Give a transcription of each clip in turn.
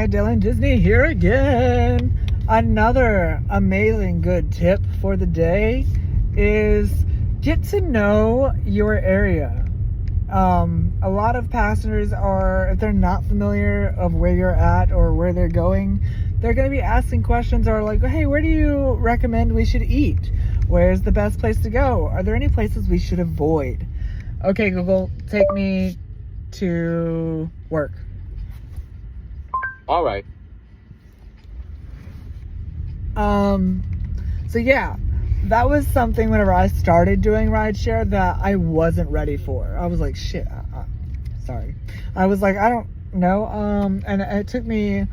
Hi, Dylan Disney here again. Another amazing good tip for the day is get to know your area. A lot of passengers are, if they're not familiar of where you're at or where they're going, they're going to be asking questions or like, hey, where do you recommend we should eat? Where's the best place to go? Are there any places we should avoid? Okay, Google, take me to work. All right. So yeah, that was something whenever I started doing rideshare that I wasn't ready for. I was like, shit, sorry. I was like, I don't know. And it took me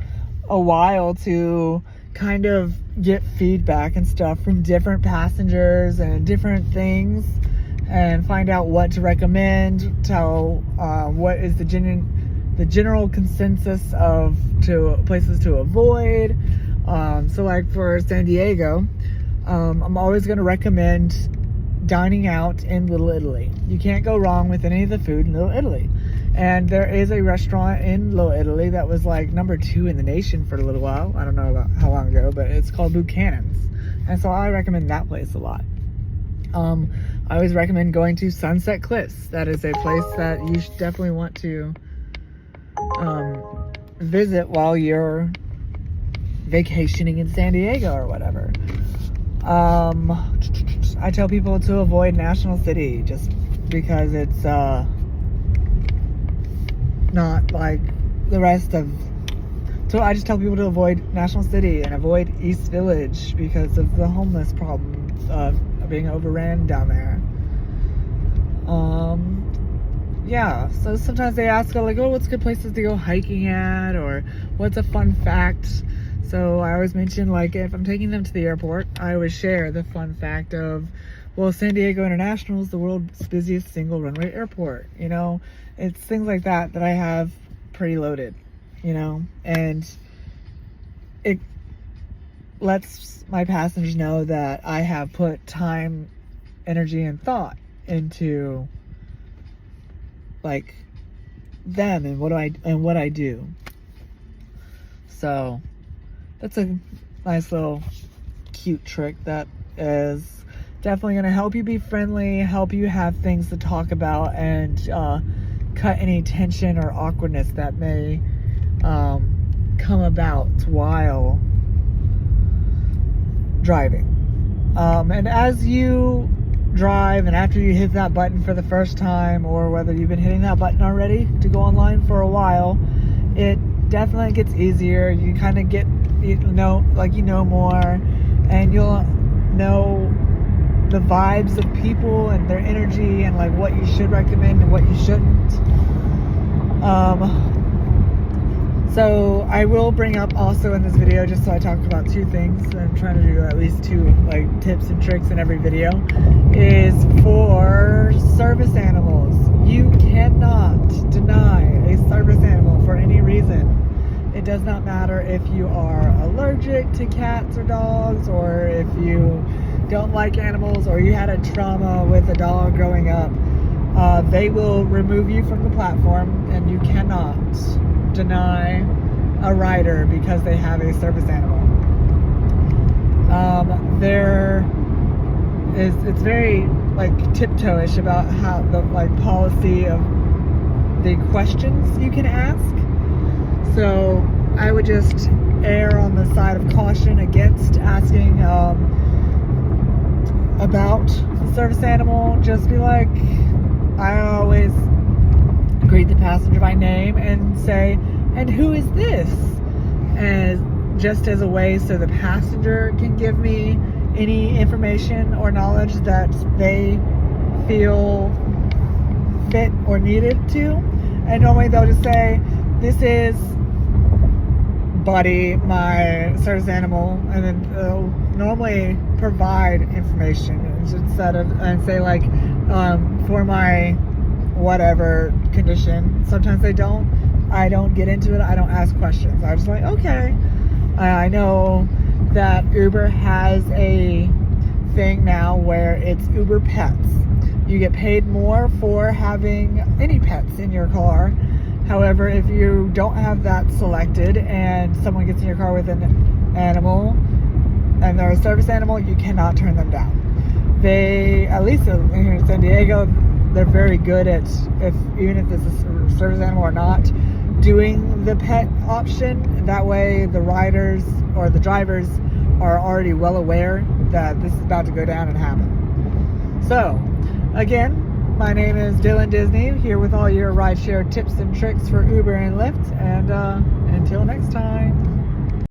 a while to kind of get feedback and stuff from different passengers and different things and find out what to recommend, tell what is the general consensus of places to avoid. So like for San Diego, I'm always going to recommend dining out in Little Italy. You can't go wrong with any of the food in Little Italy. And there is a restaurant in Little Italy that was like number 2 in the nation for a little while. I don't know about how long ago, but it's called Buchanan's. And so I recommend that place a lot. I always recommend going to Sunset Cliffs. That is a place that you should definitely want to visit while you're vacationing in San Diego or whatever. I tell people to avoid National City just because it's not like the rest of. So I just tell people to avoid National City and avoid East Village because of the homeless problem of being overran down there. Yeah, so sometimes they ask like, oh, what's good places to go hiking at, or what's a fun fact. So I always mention, like, if I'm taking them to the airport, I always share the fun fact of, well, San Diego International is the world's busiest single runway airport. You know, it's things like that that I have pretty loaded, you know, and it lets my passengers know that I have put time, energy, and thought into like them and what I do. So that's a nice little cute trick that is definitely going to help you be friendly, help you have things to talk about, and cut any tension or awkwardness that may come about while driving. And as you drive and after you hit that button for the first time, or whether you've been hitting that button already to go online for a while, it definitely gets easier. You kind of get, you know more, and you'll know the vibes of people and their energy and like what you should recommend and what you shouldn't. So I will bring up also in this video, just so I talk about 2 things. I'm trying to do at least 2 like tips and tricks in every video. Is for service animals. You cannot deny a service animal for any reason. It does not matter if you are allergic to cats or dogs, or if you don't like animals, or you had a trauma with a dog growing up. They will remove you from the platform, and you cannot deny a rider because they have a service animal. It's very like tiptoeish about how the like policy of the questions you can ask. So I would just err on the side of caution against asking about the service animal. Just be like, I always greet the passenger by name and say, and who is this? And just as a way so the passenger can give me any information or knowledge that they feel fit or needed to. And normally they'll just say, this is Buddy, my service animal, and then they'll normally provide information instead of, and say like, for my whatever condition. Sometimes they don't. I don't get into it. I don't ask questions. I'm just like, okay. I know that Uber has a thing now where it's Uber Pets. You get paid more for having any pets in your car. However, if you don't have that selected and someone gets in your car with an animal and they're a service animal, you cannot turn them down. They, at least here in San Diego, they're very good at, even if it's a service animal or not, doing the pet option. That way the riders or the drivers are already well aware that this is about to go down and happen. So, again, my name is Dylan Disney, here with all your rideshare tips and tricks for Uber and Lyft, and until next time.